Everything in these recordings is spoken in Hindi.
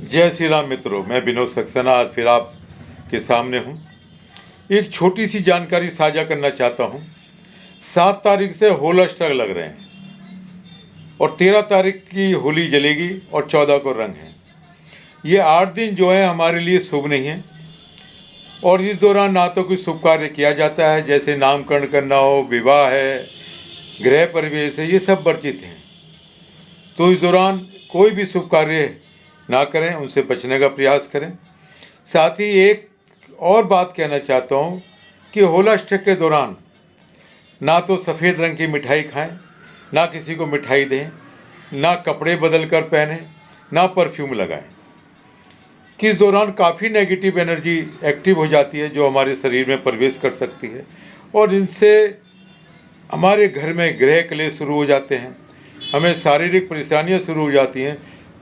जय श्री राम मित्रों, मैं विनोद सक्सेना आज फिर आपके सामने हूँ। एक छोटी सी जानकारी साझा करना चाहता हूँ। 7 तारीख से होलाष्टक लग रहे हैं और 13 तारीख की होली जलेगी और 14 को रंग है। ये 8 दिन जो है हमारे लिए शुभ नहीं है और इस दौरान ना तो कोई शुभ कार्य किया जाता है, जैसे नामकरण करना हो, विवाह है, गृह प्रवेश है, ये सब वर्जित हैं। तो इस दौरान कोई भी शुभ कार्य ना करें, उनसे बचने का प्रयास करें। साथ ही एक और बात कहना चाहता हूँ कि होलाष्टक के दौरान ना तो सफ़ेद रंग की मिठाई खाएं, ना किसी को मिठाई दें, ना कपड़े बदल कर पहनें, ना परफ्यूम लगाएं। कि इस दौरान काफ़ी नेगेटिव एनर्जी एक्टिव हो जाती है जो हमारे शरीर में प्रवेश कर सकती है और इनसे हमारे घर में गृह क्लेश शुरू हो जाते हैं, हमें शारीरिक परेशानियां शुरू हो जाती हैं।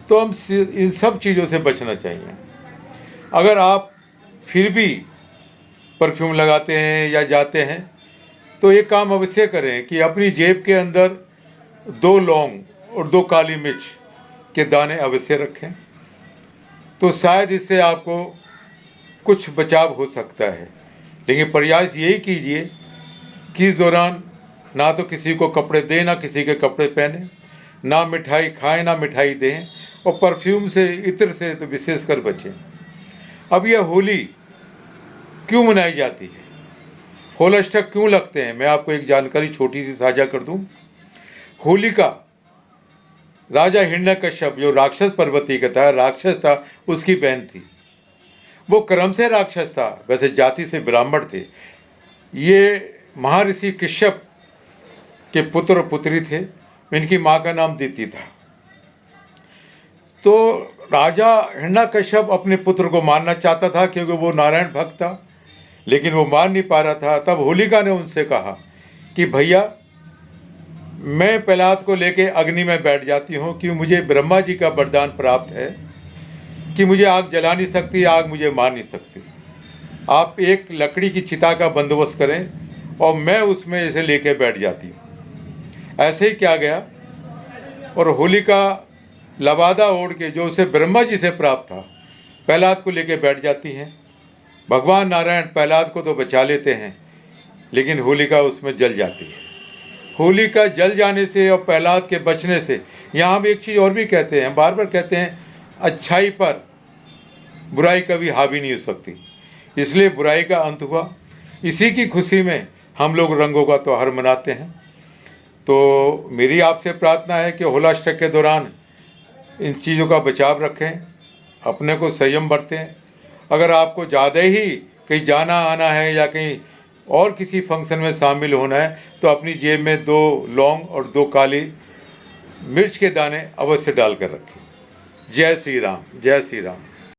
तो हम इन सब चीज़ों से बचना चाहिए। अगर आप फिर भी परफ्यूम लगाते हैं या जाते हैं तो एक काम अवश्य करें कि अपनी जेब के अंदर 2 लौंग और 2 काली मिर्च के दाने अवश्य रखें, तो शायद इससे आपको कुछ बचाव हो सकता है। लेकिन प्रयास यही कीजिए कि इस दौरान ना तो किसी को कपड़े दें, ना किसी के कपड़े पहने, ना मिठाई खाएं, ना मिठाई दें और परफ्यूम से, इत्र से तो विशेषकर बचें। अब यह होली क्यों मनाई जाती है, होलाष्टक क्यों लगते हैं, मैं आपको एक जानकारी छोटी सी साझा कर दूं। होलिका राजा हिरण्यकश्यप जो राक्षस पर्वती का था, राक्षस था, उसकी बहन थी। वो क्रम से राक्षस था, वैसे जाति से ब्राह्मण थे। ये महर्षि कश्यप के पुत्र और पुत्री थे। इनकी माँ का नाम दिति था। तो राजा हिरण्यकश्यप अपने पुत्र को मारना चाहता था क्योंकि वो नारायण भक्त था, लेकिन वो मार नहीं पा रहा था। तब होलिका ने उनसे कहा कि भैया, मैं प्रहलाद को लेके अग्नि में बैठ जाती हूँ कि मुझे ब्रह्मा जी का वरदान प्राप्त है कि मुझे आग जला नहीं सकती, आग मुझे मार नहीं सकती। आप एक लकड़ी की चिता का बंदोबस्त करें और मैं उसमें इसे लेके बैठ जाती हूँ। ऐसे ही क्या गया और होलिका लबादा ओढ़ के, जो उसे ब्रह्मा जी से प्राप्त था, प्रहलाद को लेके बैठ जाती हैं। भगवान नारायण प्रहलाद को तो बचा लेते हैं, लेकिन होलिका उसमें जल जाती है। होलिका जल जाने से और प्रहलाद के बचने से, यहाँ हम एक चीज़ और भी कहते हैं, बार बार कहते हैं, अच्छाई पर बुराई कभी हावी नहीं हो सकती। इसलिए बुराई का अंत हुआ। इसी की खुशी में हम लोग रंगों का त्यौहार मनाते हैं। तो मेरी आपसे प्रार्थना है कि होलाष्टक के दौरान इन चीज़ों का बचाव रखें, अपने को संयम बरतें। अगर आपको ज़्यादा ही कहीं जाना आना है या कहीं और किसी फंक्शन में शामिल होना है तो अपनी जेब में 2 लौंग और 2 काली मिर्च के दाने अवश्य डाल कर रखें। जय श्री राम, जय श्री राम।